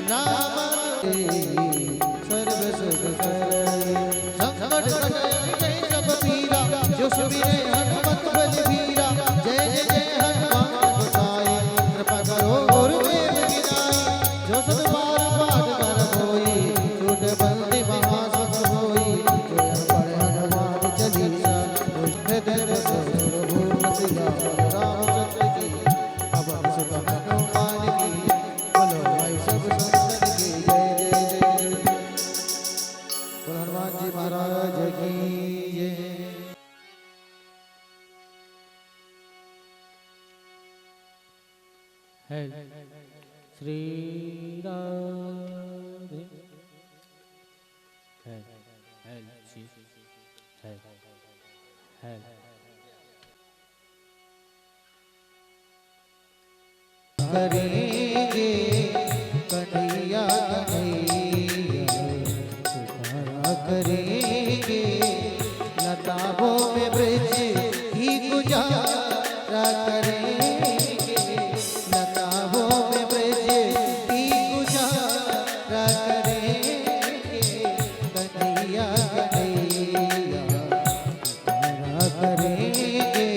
राम सर्व सुख करे संकट कटे सब पीरा जो सुमिरे हनुमत बलबीरा जय जय जय हनुमान गोसाई कृपा करो गुरुदेव की नाई जो सद बार पाठ कर होई छूट बंदी महासुख होई जो पढ़े हनुमान चालीसा दुष्ट देव ससुर भूप सिया रामचंद्र की अवन सुख हनुमान की बोलो भाई सब संतन की जय जय जय बोलो हनुमान जी महाराज की जय। श्री राधे करेंगे कन्हैया कन्हैया पुकारा करेंगे लताओं में ब्रज ही गुजारा करेंगे लताओं में ब्रज ही गुजारा करेंगे कन्हैया कन्हैया पुकारा करेंगे।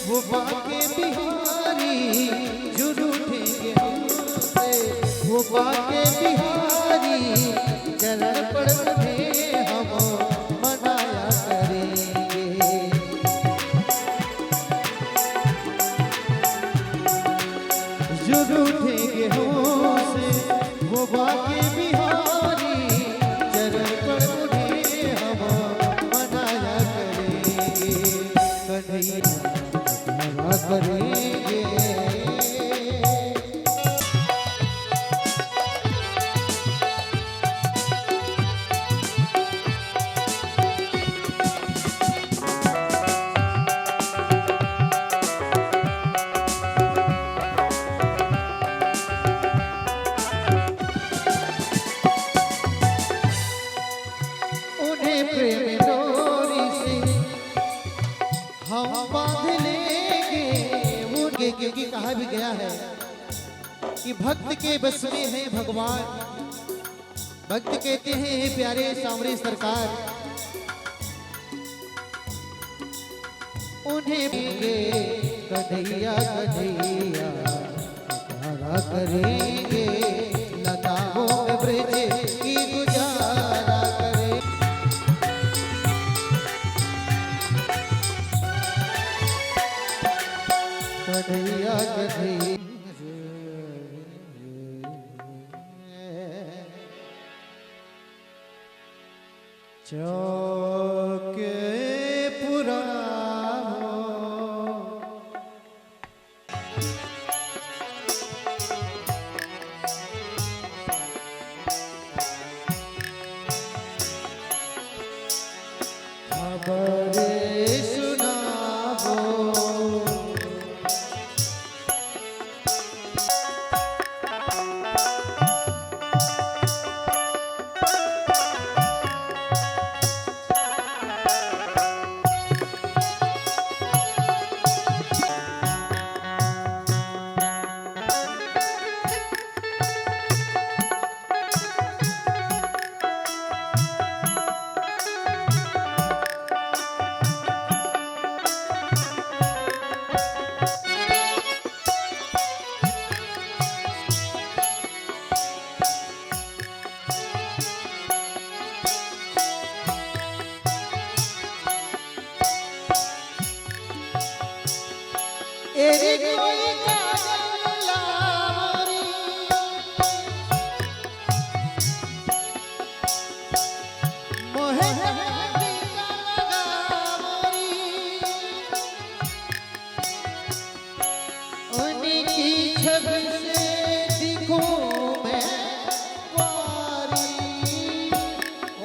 वो बाके बिहारी जो रूठेंगे हमसे वो बाके बिहारी चरण पड़ते हम मनाया करेंगे जो रूठेंगे हमसे वो बाके बिहारी चरण पड़ते हम मनाया करेंगे कन्हैया करेंगे। उन्हें प्रेम डोरी से हम बांध लेंगे उनके क्योंकि कहा भी गया है कि भक्त के बस में है भगवान भक्त कहते हैं हे प्यारे सांवरे सरकार उन्हें देंगे कन्हैया कन्हैया पुकारा करेंगे लताओं में ब्रज की गुजारा करें कन्हैया कन्हैया चौके पुरा खबरें सुनाओ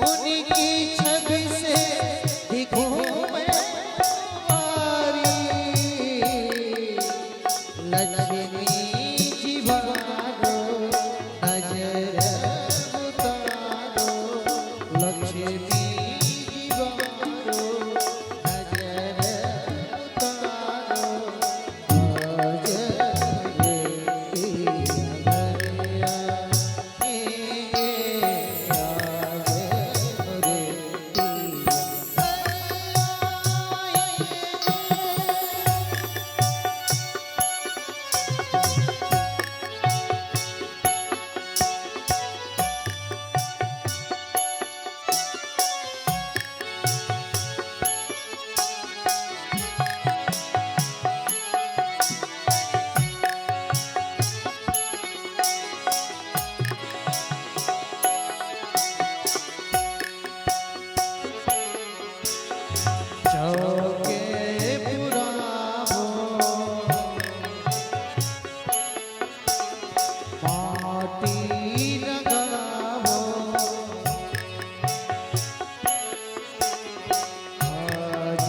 उनकी छवि से दिखूं मैं तुम्हारी। लक्ष्मी जी बहारो नजर उतारो, लक्ष्मी जी बहारो नजर उतारो। आज रे पिया चौके पुरावो माटी लगावो, आज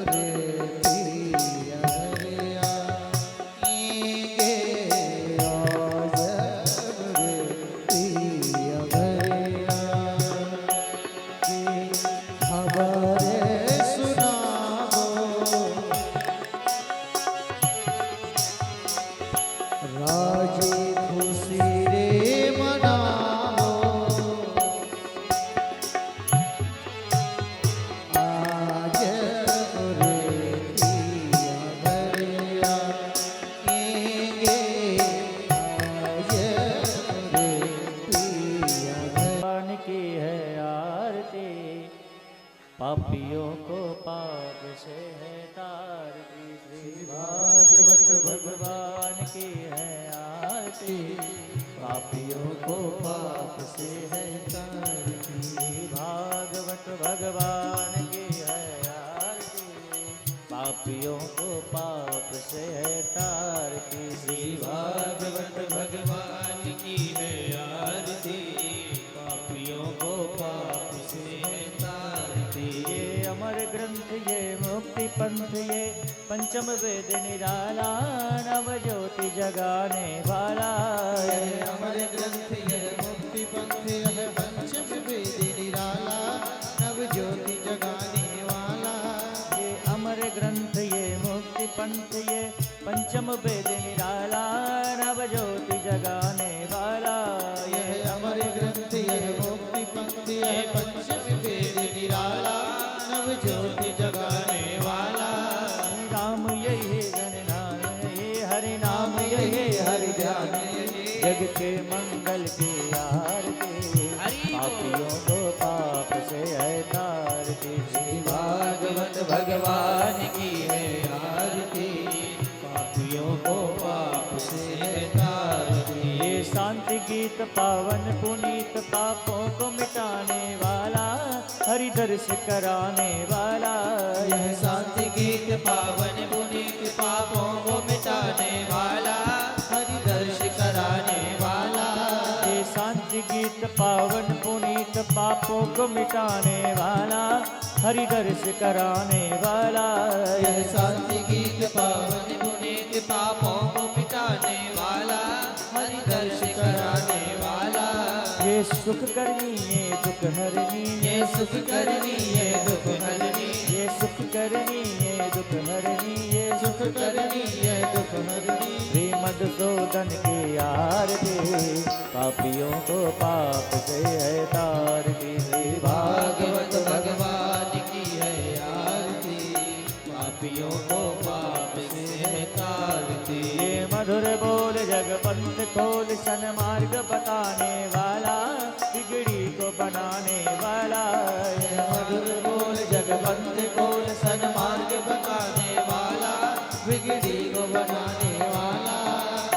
रे पिया आएंगे, आज रे पिया खबरें सुनाओ, राजी खुशी रे मनाओ। आज रे पिया घरिया आएंगे, आज रे पिया भगवान की है आरती, पापियों को पाप से है तारती। श्री भागवत भगवान की है आरती, पापियों को पाप से है तारती। श्री भागवत भगवान की है आरती, पापियों को पाप से है तारती। श्री भागवत भगवान की है आरती, पापियों को पाप से है तारती। ये अमर ग्रंथ ये मुक्ति पंथ ये पंचम वेद निराला, नव ज्योति जगाने वाला। ये अमर ग्रंथ ये मुक्ति पंथ यह पंचम वेद निराला, नव ज्योति जगाने वाला। ये अमर ग्रंथ ये मुक्ति पंथ ये पंचम वेद निराला, नव ज्योति जगाने वाला। यह अमर ग्रंथ यह मुक्ति पंथ यह पंचम वेद निराला, नव ज्योति जगाने वाला। राम यही गणनाम ये हरि नाम यही हरि ध्यान, जग के मंगल की आरती, पापियों को पाप से है तारती। श्री भागवत भगवान की है आरती, पापियों को पाप से है तारती। ये शांति गीत पावन पुनीत, पापों को मिटाने वाला, हरि दर्श कराने वाला। यह शांति गीत पावन पुनीत, पापों को मिटाने वाला, हरि दर्श कराने वाला। ये शांति गीत पावन पुनीत, पापों को मिटाने वाला, हरि दर्श कराने वाला। यह शांति गीत पावन पुनीत, पापों को मिटाने वाला, हरि दर्श कराने वाला। ये सुख करनी ये दुख हरनी, ये सुख करनी ये दुख हरनी, ये सुख करनी ये दुख हरनी, ये सुख करनी ये दुख हरनी। श्री मधुसूदन की आरती, पापियों को पाप से है तारती। श्री भागवत भगवान की है आरती, पापियों को पाप से है तारती। ये मधुर बोल जगपंथ खोल, सन्मार्ग बताने वाला, बिगड़ी को बनाने वाला। ये मधुर बोल जगपंथ खोल, सन्मार्ग बताने वाला, बिगड़ी को बनाने वाला।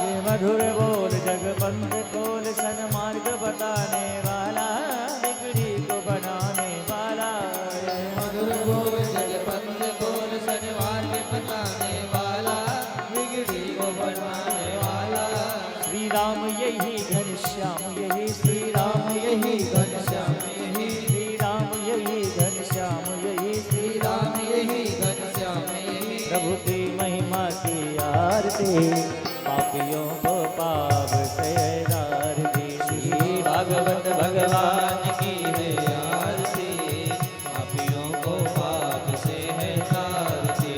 ये मधुर बोल जगपंथ खोल, सन्मार्ग बताने वाला, बिगड़ी को बनाने वाला। ये मधुर बोल जगपंथ खोल, सन्मार्ग बताने वाला, बिगड़ी को बनाने वाला। श्री राम यही घनश्याम यही, श्री राम यही पापियों को पाप से तार दे। श्री भागवत भगवान की है आरती, पापियों को पाप से है तारती।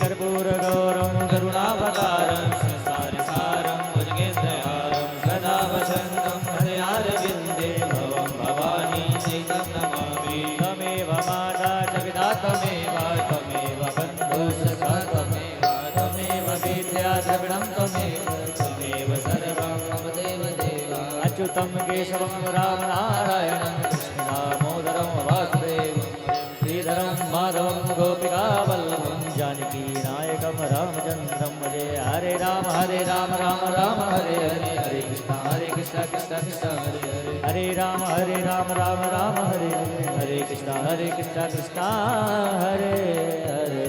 कर्पूर गौरम करुणावतारम संसार सारं भुजगेन्द्रहारं सदा वसन्तं हृदयारविन्दे भवं भवानी चैतं नमामि। त्वमेव माता च पिता त्वमेव त्वमेव बन्धुसखा त्वमेव त्वमेव विद्या द्रविणं त्वमेव त्वमेव सर्वं मम देवदेव। अच्युतं केशवं राम नारायणं कृष्ण दामोदरं वासुदेवं श्रीधरं माधवं गोपिकावल्लभं जानकी नायकं रामचन्द्रं भजे। हरे राम राम राम हरे हरे, हरे कृष्ण कृष्ण कृष्ण हरे हरे, हरे राम राम हरे हरे, हरे कृष्ण कृष्ण हरे हरे।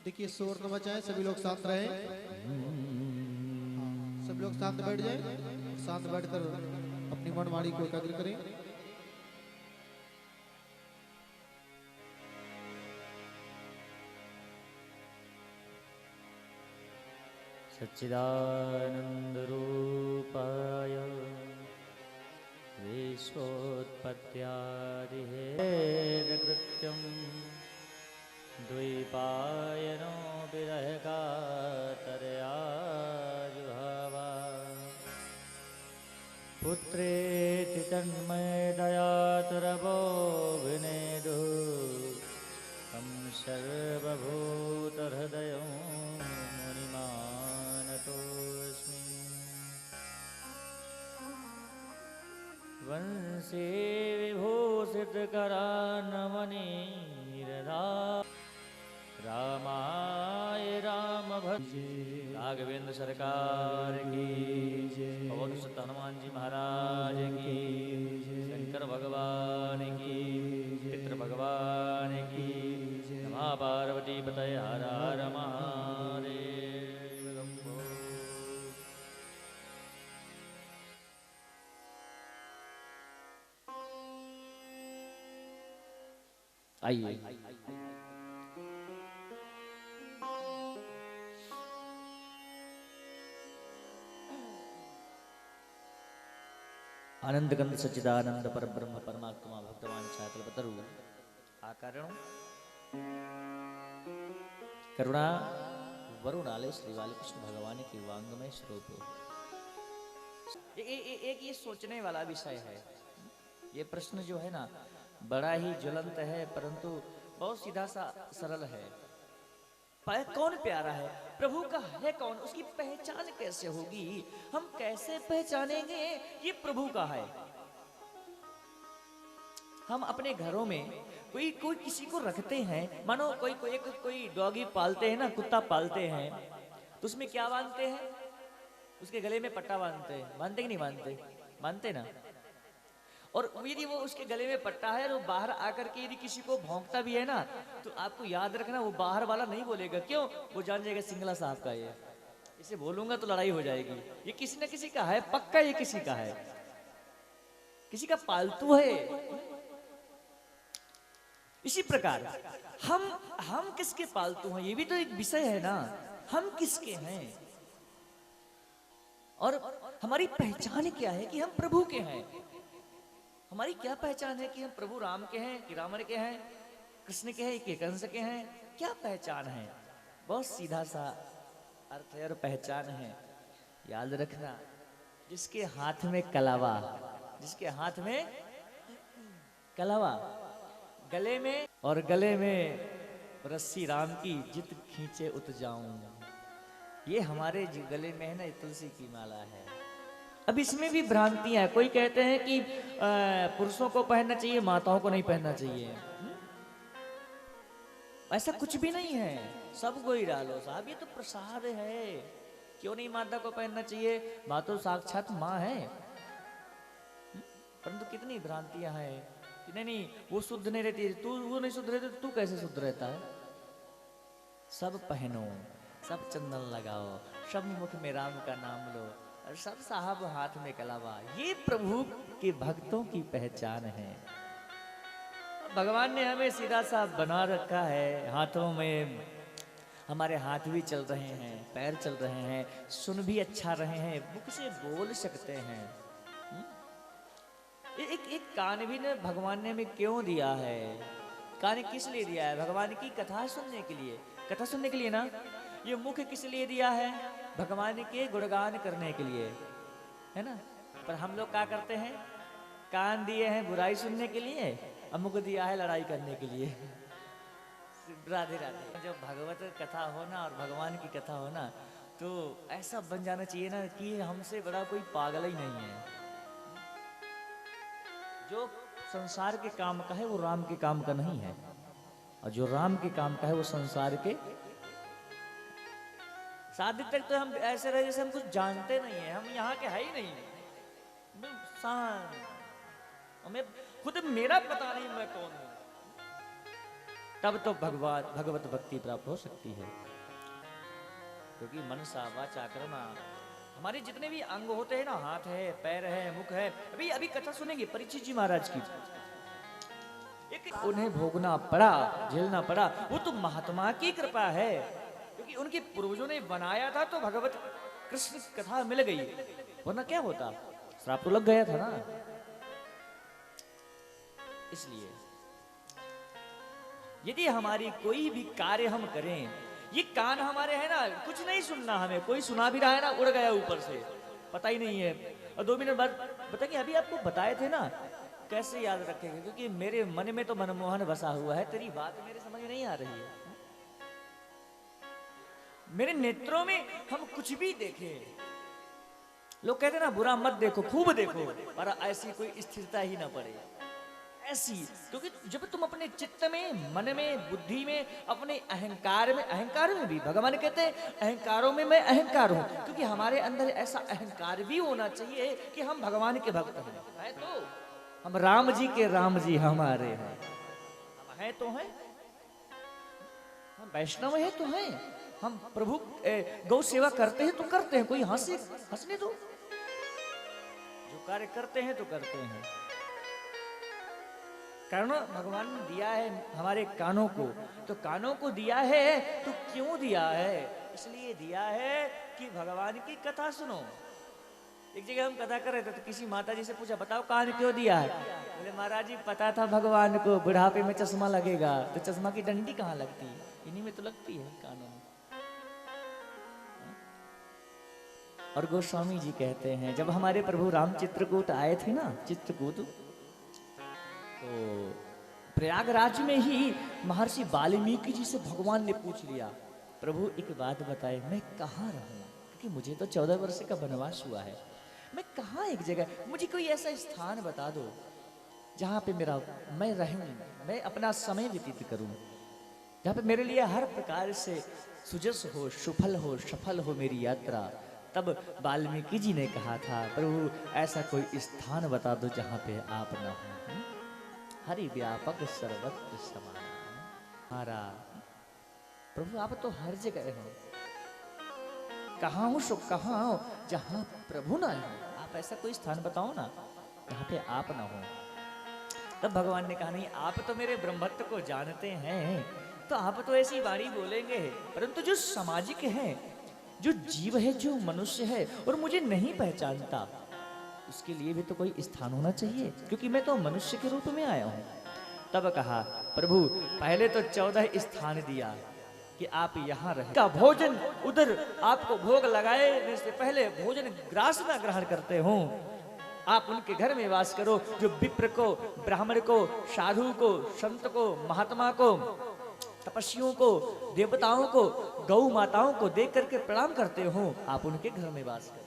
देखिए शोर न मचाएं, सभी लोग शांत रहें। सभी लोग शांत बैठ जाएं, शांत बैठकर अपनी मनवाणी को एकाग्र करें। सच्चिदानन्दरूपाय विश्वोत्पत्त्यादिहेतुकृत्यं द्वैपायनो विरहकातरया जुहावा। पुत्रेति तन्मयतया तुरवोऽभिनेदुः तं सर्वभूतहृदयं मुनिमानतोऽस्मि। वंशे विभूषितकरान्नमनीरदा रामाय रामभजे। राघवेंद्र सरकार की, पवन सुत हनुमान जी महाराज की, शंकर भगवान की, पितृ भगवान की, नमः पार्वती पतये हर हर महादेव। आइए आनंद कंद सच्चिदानंद परब्रह्म परमात्मा भक्तवान छात्रपतरु आकारण करुणा वरुणालय श्री बालकृष्ण भगवान की वांगमय स्वरूप। एक ये सोचने वाला विषय है। ये प्रश्न जो है ना बड़ा ही ज्वलंत है, परंतु बहुत सीधा सा सरल है। कौन प्यारा है, प्रभु का है कौन, उसकी पहचान कैसे होगी, हम कैसे पहचानेंगे ये प्रभु का है। हम अपने घरों में कोई किसी को रखते हैं, मानो कोई डॉगी पालते हैं ना, कुत्ता पालते हैं, तो उसमें क्या बांधते हैं, उसके गले में पट्टा बांधते हैं, बांधते कि नहीं बांधते, बांधते ना। और यदि वो उसके गले में पट्टा है और वो बाहर आकर के यदि किसी को भौंकता भी है ना, तो आपको याद रखना वो बाहर वाला नहीं बोलेगा। क्यों? वो जान जाएगा सिंगला साहब का ये, इसे बोलूंगा तो लड़ाई हो जाएगी। ये किसी न किसी का है, पक्का ये किसी का है, किसी का पालतू है। इसी प्रकार हम किसके पालतू हैं, ये भी तो एक विषय है ना। हम किसके हैं और हमारी पहचान क्या है कि हम प्रभु के हैं। हमारी क्या पहचान है कि हम प्रभु राम के हैं कि रावण के हैं, कृष्ण के हैं कि कंस के हैं, क्या पहचान है। बहुत सीधा सा अर्थ है और पहचान है। याद रखना, जिसके हाथ में कलावा, जिसके हाथ में कलावा, गले में और गले में रस्सी राम की, जित खींचे उत जाऊं। ये हमारे गले में है ना, तुलसी की माला है। अब इसमें भी भ्रांतियां हैं। कोई कहते हैं कि पुरुषों को पहनना चाहिए, माताओं को नहीं पहनना चाहिए। ऐसा कुछ भी नहीं है, सबको ही डालो साहब, ये तो प्रसाद है। क्यों नहीं माता को पहनना चाहिए? माँ तो साक्षात माँ है। परंतु कितनी भ्रांतियां हैं कि नहीं नहीं वो शुद्ध नहीं रहती, तू वो नहीं शुद्ध रहती, तू कैसे शुद्ध रहता है? सब पहनो, सब चंदन लगाओ, सब मुख में राम का नाम लो, और सब साहब हाथ में कलावा। ये प्रभु के भक्तों की पहचान है। भगवान ने हमें सीधा सा बना रखा है। हाथों में हमारे हाथ भी चल रहे हैं, पैर चल रहे हैं, सुन भी अच्छा रहे हैं, मुख से बोल सकते हैं। एक कान भी ने भगवान ने हमें क्यों दिया है? कान किस लिए दिया है? भगवान की कथा सुनने के लिए, कथा सुनने के लिए ना। ये मुख किस लिए दिया है? भगवान के गुणगान करने के लिए, है ना। पर हम लोग क्या करते हैं? कान दिए हैं बुराई सुनने के लिए, और मुख दिया है लड़ाई करने के लिए। राधे राधे। जब भगवत कथा हो ना और भगवान की कथा हो ना, तो ऐसा बन जाना चाहिए ना कि हमसे बड़ा कोई पागल ही नहीं है। जो संसार के काम का है वो राम के काम का नहीं है, और जो राम के काम का है वो संसार के। शादी तक तो हम ऐसे रहे जैसे हम कुछ जानते नहीं है, हम यहाँ के है ही नहीं। हमें खुद मेरा पता नहीं मैं कौन हूं, तब तो भगवत भक्ति प्राप्त हो सकती है। क्योंकि मनसा वाचा कर्मा, हमारे जितने भी अंग होते हैं ना, हाथ है, पैर है, मुख है। अभी कथा सुनेंगे परीक्षित जी महाराज की। एक उन्हें भोगना पड़ा, झेलना पड़ा, वो तो महात्मा की कृपा है। क्योंकि उनके पूर्वजों ने बनाया था तो भगवत कृष्ण कथा मिल गई, वरना क्या होता? श्राप तो लग गया था ना। इसलिए यदि हमारी कोई भी कार्य हम करें, ये कान हमारे है ना, कुछ नहीं सुनना, हमें कोई सुना भी रहा है ना, उड़ गया ऊपर से, पता ही नहीं है। और 2 मिनट बाद बताएंगे, अभी आपको बताए थे ना, कैसे याद रखेंगे? क्योंकि मेरे मन में तो मनमोहन बसा हुआ है, तेरी बात मेरे समझ नहीं आ रही है। मेरे नेत्रों में हम कुछ भी देखें, लोग कहते हैं ना बुरा मत देखो, खूब देखो, पर ऐसी कोई स्थिरता ही ना पड़े ऐसी। क्योंकि जब तुम अपने चित्त में, मन में, बुद्धि में, अपने अहंकार में भी भगवान कहते हैं अहंकारों में मैं अहंकार हूं। क्योंकि हमारे अंदर ऐसा अहंकार भी होना चाहिए कि हम भगवान के भक्त हैं। तो हम राम जी के राम जी हमारे हैं, हम हैं तो हैं, हम वैष्णव हैं तो हैं, हम प्रभु गौ सेवा करते हैं तो करते हैं, कोई हंसने दो। जो कार्य करते हैं तो करते हैं। कारण भगवान ने दिया है हमारे कानों को, तो कानों को दिया है तो क्यों दिया है? इसलिए दिया है कि भगवान की कथा सुनो। एक जगह हम कथा कर रहे थे तो किसी माता जी से पूछा, बताओ कान क्यों दिया है? बोले महाराज जी पता था भगवान को बुढ़ापे में चश्मा लगेगा, तो चश्मा की डंडी कहाँ लगती? इन्हीं में तो लगती है, कानों में। और गोस्वामी जी कहते हैं जब हमारे प्रभु राम चित्रकूट आए थे ना, चित्रकूट, तो प्रयागराज में ही महर्षि वाल्मीकि जी से भगवान ने पूछ लिया, प्रभु एक बात बताए, मैं कहाँ रहूं? क्योंकि मुझे तो 14 वर्ष का वनवास हुआ है, मैं कहाँ एक जगह, मुझे कोई ऐसा स्थान बता दो जहाँ पे मैं रहूं, मैं अपना समय व्यतीत करूं, जहाँ पे मेरे लिए हर प्रकार से सुजस हो, सुफल हो, सफल हो मेरी यात्रा। तब वाल्मीकि जी ने कहा था, प्रभु ऐसा कोई स्थान बता दो जहाँ पे आप न हो। हरि व्यापक सर्वत्र समान, हमारा प्रभु आप तो हर जगह हो, कहाँ हो सो कहाँ हो जहाँ प्रभु ना हो। आप ऐसा कोई स्थान बताओ ना जहाँ पे आप ना हो। तब भगवान ने कहा, नहीं आप तो मेरे ब्रह्मत्व को जानते हैं, तो आप तो ऐसी वाणी बोलेंगे, परंतु जो सामाजिक है, जो जीव है, जो मनुष्य है और मुझे नहीं पहचानता, उसके लिए भी तो कोई स्थान होना चाहिए, क्योंकि मैं तो मनुष्य के रूप में आया हूं। तब कहा, प्रभु पहले तो 14 स्थान दिया कि आप यहाँ रहे, का भोजन उधर आपको भोग लगाए से पहले भोजन ग्रास में ग्रहण करते हो, आप उनके घर में वास करो। जो विप्र को, ब्राह्मण को, साधु को, संत को, महात्मा को, तपस्वियों को, देवताओं को, गौ माताओं को देख करके प्रणाम करते हो, आप उनके घर में वास करो।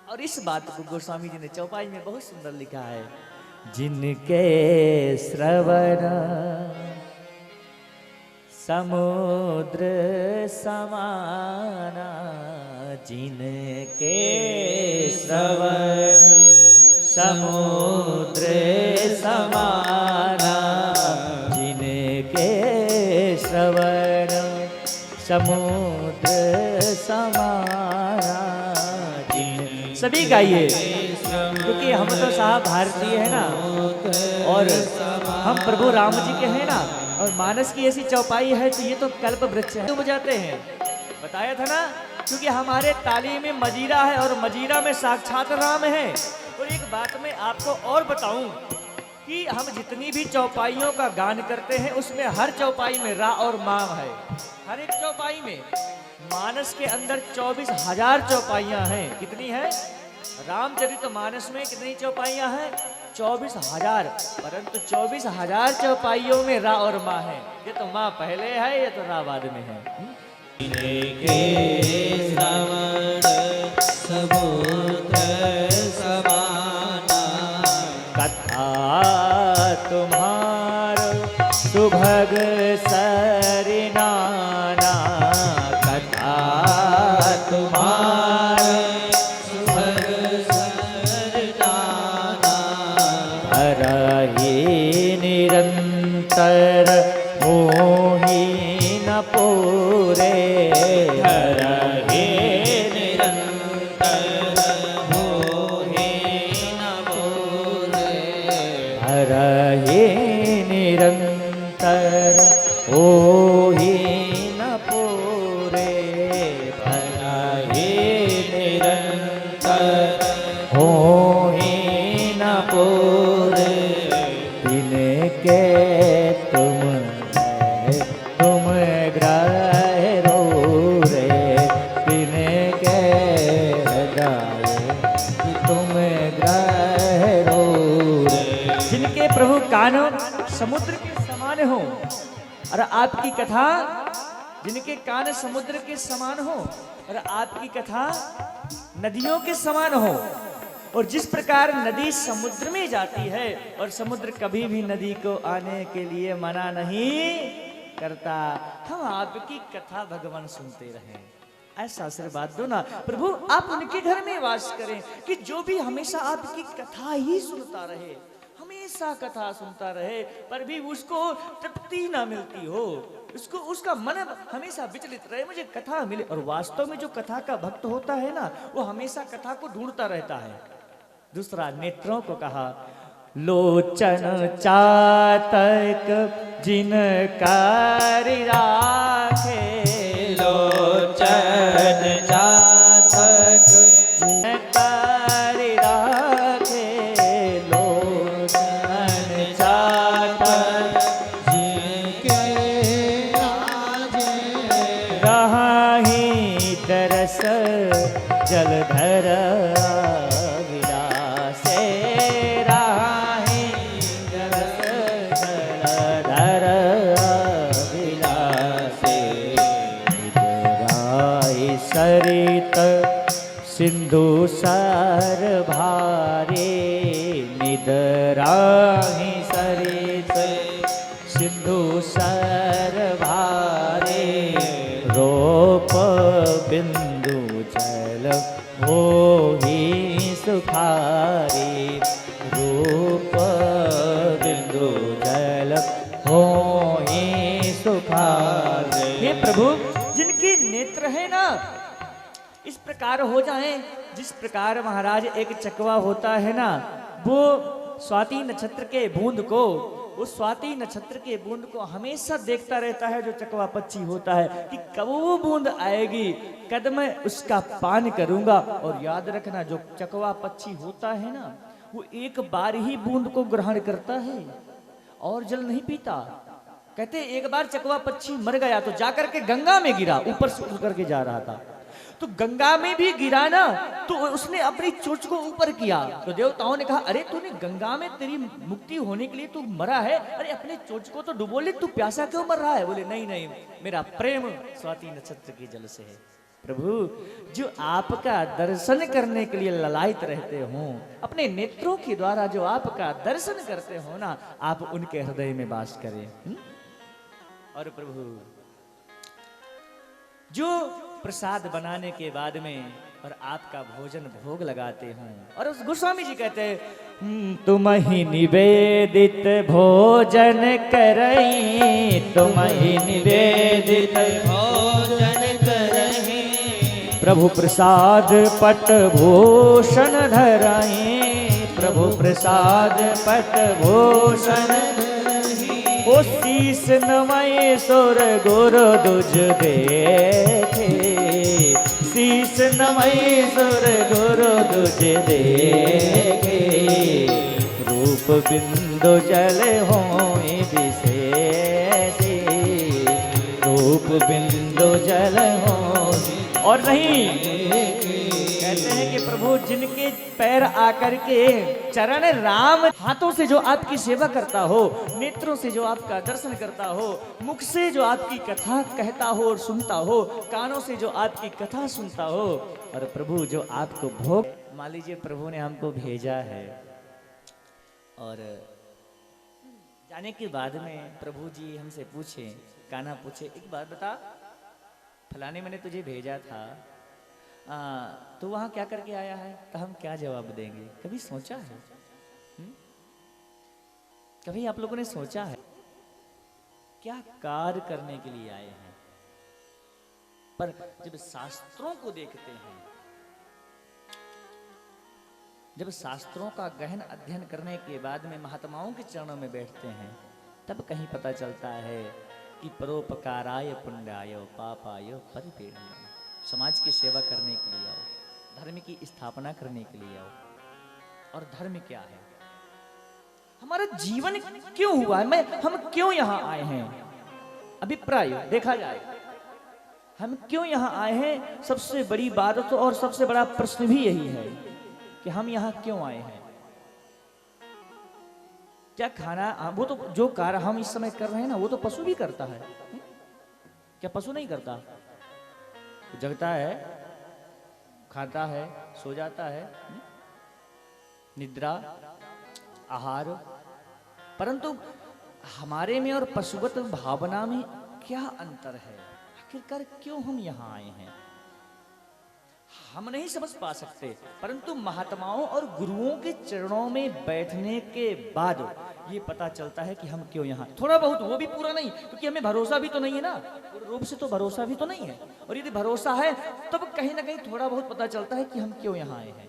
और इस बात को गोस्वामी जी ने चौपाई में बहुत सुंदर लिखा है। जिनके श्रवण समुद्र समाना, जिनके श्रवण समुद्र समाना, जिनके श्रवण समुद्र समाना। सभी गाइए, क्योंकि हम तो साहब भारतीय है ना, और हम प्रभु राम जी के हैं ना, और मानस की ऐसी चौपाई है तो ये तो कल्प वृक्ष है। बजाते हैं, बताया था ना, क्योंकि हमारे ताली में मजीरा है और मजीरा में साक्षात राम है। और एक बात मैं आपको और बताऊं कि हम जितनी भी चौपाइयों का गान करते हैं उसमें हर चौपाई में रा और माम है। हर एक चौपाई में मानस के अंदर 24,000 चौपाइयां हैं। कितनी है? रामचरितमानस में कितनी चौपाइयां हैं? 24,000। परंतु 24,000 चौपाइयों में रा और माँ है। ये तो माँ पहले है, ये तो रा बाद में है। के श्रवण समुद्र समाना, कथा तुम्हारो सुभग सरिनाना, कथा तुम्हारो सुभग सरनाना, हरहि निरंतर मोहि न पूरे, हरहि निरंतर मोहि न पूरे, हरहि निरंतर मोहि न पूरे, हरहि निरंतर मोहि न पूरे। इनके तुम ग्रह रो रे, इनके हृदय तुम ग्रह रो रे। जिनके प्रभु कान समुद्र के समान हो, और आपकी कथा, जिनके कान समुद्र के समान हो और आपकी कथा नदियों के समान हो। और जिस प्रकार नदी समुद्र में जाती है और समुद्र कभी भी नदी को आने के लिए मना नहीं करता, हम आपकी कथा भगवान सुनते रहें, ऐसा आशीर्वाद दो ना प्रभु। आप उनके घर में वास करें कि जो भी हमेशा आपकी कथा ही सुनता रहे, हमेशा कथा सुनता रहे, पर भी उसको तृप्ति ना मिलती हो, उसको उसका मन हमेशा विचलित रहे, मुझे कथा मिले। और वास्तव में जो कथा का भक्त होता है ना, वो हमेशा कथा को ढूंढता रहता है। दूसरा, नेत्रों को कहा, लोचन चातक जिन कारी राखे, लोचन चातक जिन कारी राखे, लोचन चातक जिनके राजे रहाहि तरस जलधर विलासे, रहाहि तरस जलधर विलासे, निदराई सरित सिंधु सर भारे, निदराहि सरित सिंधु सर भारे, रूप बिंदु जल मोहि सुखारे, रूप बिंदु जल मोहि सुखारे। हे प्रभु, जिनके नेत्र है ना इस प्रकार हो जाएं, जिस प्रकार महाराज एक चकवा होता है ना, वो स्वाति नक्षत्र के बूंद को, उस स्वाति नक्षत्र के बूंद को हमेशा देखता रहता है जो चकवा पक्षी होता है कि कब वो बूंद आएगी, कद मैं उसका पान करूंगा। और याद रखना, जो चकवा पक्षी होता है ना, वो एक बार ही बूंद को ग्रहण करता है और जल नहीं पीता। कहते एक बार चकवा पक्षी मर गया तो जाकर के गंगा में गिरा, ऊपर से उड़ करके जा रहा था, तो गंगा में भी गिरा ना, तो उसने अपनी चोंच को ऊपर किया, तो देवताओं ने कहा, अरे तूने गंगा में तेरी मुक्ति होने के लिए तू मरा है, अरे अपने चोंच को तो डुबो ले, तू प्यासा क्यों मर रहा है? बोले नहीं नहीं, मेरा प्रेम स्वाति नक्षत्र के जल से है। प्रभु जो आपका दर्शन करने के लिए ललायत रहते हो, अपने नेत्रों के द्वारा जो आपका दर्शन करते हो ना, आप उनके हृदय में वास करें। और प्रभु जो प्रसाद बनाने के बाद में और आपका भोजन भोग लगाते हों, और उस गोस्वामी जी कहते हैं तुम ही निवेदित भोजन करई, तुम ही निवेदित भोजन करहि, प्रभु प्रसाद पट भूषण धराए, प्रभु प्रसाद पट भूषण धरहि, ओ शीस नवाए सुर गुरु दुज देखे, शीस नवाए सुर गुरु दुज देखे, रूप बिंदु जल होए विशेषी, रूप बिंदु जल हो। और नहीं, कहते हैं कि प्रभु जिनके पैर आकर के चरण राम, हाथों से जो आपकी सेवा करता हो, नेत्रों से जो आपका दर्शन करता हो, मुख से जो आपकी कथा कहता हो और सुनता हो, कानों से जो आपकी कथा सुनता हो, और प्रभु जो आपको भोग, मान लीजिए प्रभु ने हमको भेजा है और जाने के बाद में प्रभु जी हमसे पूछे, कान्हा पूछे एक बात बता, फलाने मैंने तुझे भेजा था, तो वहां क्या करके आया है, तो हम क्या जवाब देंगे? कभी सोचा है? कभी आप लोगों ने सोचा है क्या कार्य करने के लिए आए हैं? पर जब शास्त्रों को देखते हैं, जब शास्त्रों का गहन अध्ययन करने के बाद में महात्माओं के चरणों में बैठते हैं, तब कहीं पता चलता है कि परोपकाराय पुण्याय पापाय परिपीडनम, समाज की सेवा करने के लिए आओ, धर्म की स्थापना करने के लिए आओ। और धर्म क्या है, हमारा जीवन क्यों हुआ है, हम क्यों यहाँ आए हैं? अभिप्राय देखा जाए, हम क्यों यहाँ आए हैं, सबसे बड़ी बात तो और सबसे बड़ा प्रश्न भी यही है कि हम यहाँ क्यों आए हैं। क्या खाना, वो तो जो कार्य हम इस समय कर रहे हैं ना, वो तो पशु भी करता है। क्या पशु नहीं करता? जगता है, खाता है, सो जाता है, निद्रा, आहार, परंतु हमारे में और पशुवत भावना में क्या अंतर है? आखिरकार क्यों हम यहाँ आए हैं, हम नहीं समझ पा सकते। परंतु महात्माओं और गुरुओं के चरणों में बैठने के बाद ये पता चलता है कि हम क्यों यहाँ, थोड़ा बहुत, वो भी पूरा नहीं, क्योंकि हमें भरोसा भी तो नहीं है ना, रूप से तो भरोसा भी तो नहीं है, और यदि भरोसा है तब कहीं ना कहीं थोड़ा बहुत पता चलता है कि हम क्यों यहाँ आए हैं।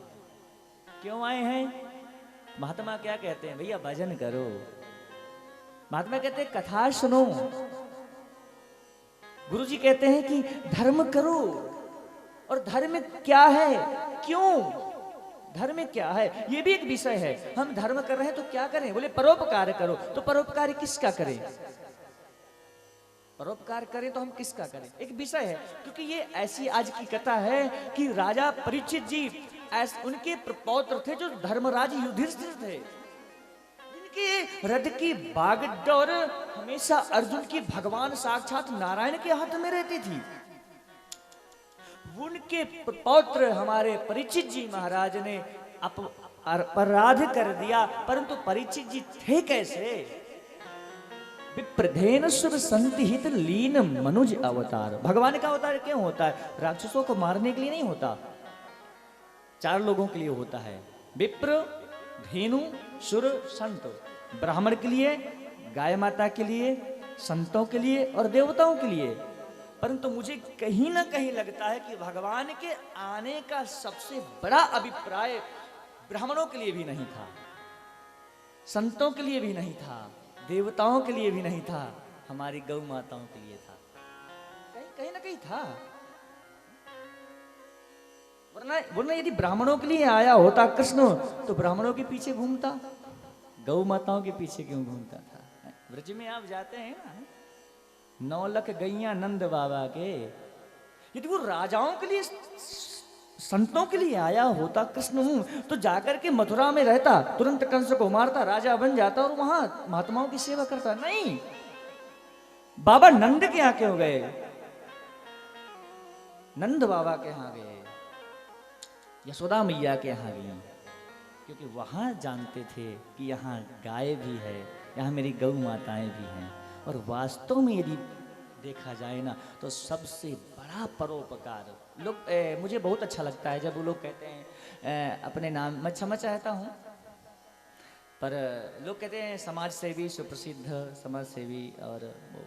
क्यों आए हैं? महात्मा क्या कहते हैं, भैया भजन करो। महात्मा कहते हैं कथा सुनो। गुरु जी कहते हैं कि धर्म करो। और धर्म क्या है, क्यों धर्म क्या है, ये भी एक विषय है। हम धर्म कर रहे हैं तो क्या करें? बोले परोपकार करो। तो परोपकार किसका करें? परोपकार करें तो हम किसका करें, एक विषय है। क्योंकि ये ऐसी आज की कथा है कि राजा परीक्षित जी, उनके पौत्र थे जो धर्मराज युधिष्ठिर थे, जिनके रथ की बागडोर हमेशा अर्जुन की भगवान साक्षात नारायण के हाथ में रहती थी। उनके पौत्र हमारे परीक्षित जी महाराज ने अपराध कर दिया, परंतु परीक्षित जी थे कैसे? विप्रधेन सुर संतिहित लीन मनुज अवतार। भगवान का अवतार क्यों होता है? राक्षसों को मारने के लिए नहीं होता, चार लोगों के लिए होता है, विप्र, धेनु, सुर, संत। ब्राह्मण के लिए, गाय माता के लिए, संतों के लिए और देवताओं के लिए। परंतु मुझे कहीं ना कहीं लगता है कि भगवान के आने का सबसे बड़ा अभिप्राय ब्राह्मणों के लिए भी नहीं था, संतों के लिए भी नहीं था, देवताओं के लिए भी नहीं था, हमारी गौ माताओं के लिए था। कहीं ना कहीं था। वरना यदि ब्राह्मणों के लिए आया होता कृष्ण, तो ब्राह्मणों के पीछे घूमता, गौ माताओं के पीछे क्यों घूमता था? ब्रज में आप जाते हैं ना, 9 लाख गैया नंद बाबा के। यदि वो राजाओं के लिए, संतों के लिए आया होता कृष्ण, तो जाकर के मथुरा में रहता, तुरंत कंस को मारता, राजा बन जाता और वहां महात्माओं की सेवा करता। नहीं, बाबा नंद के यहाँ क्यों गए? नंद बाबा के यहाँ गए, यशोदा मैया के यहाँ गई, क्योंकि वहाँ जानते थे कि यहाँ गाय भी है, यहाँ मेरी गौ माताएं भी हैं। और वास्तव में यदि देखा जाए ना तो सबसे बड़ा परोपकार लोग मुझे बहुत अच्छा लगता है जब वो लोग कहते हैं अपने नाम, मैं क्षमा चाहता हूँ, पर लोग कहते हैं समाज सेवी, सुप्रसिद्ध समाज सेवी, और वो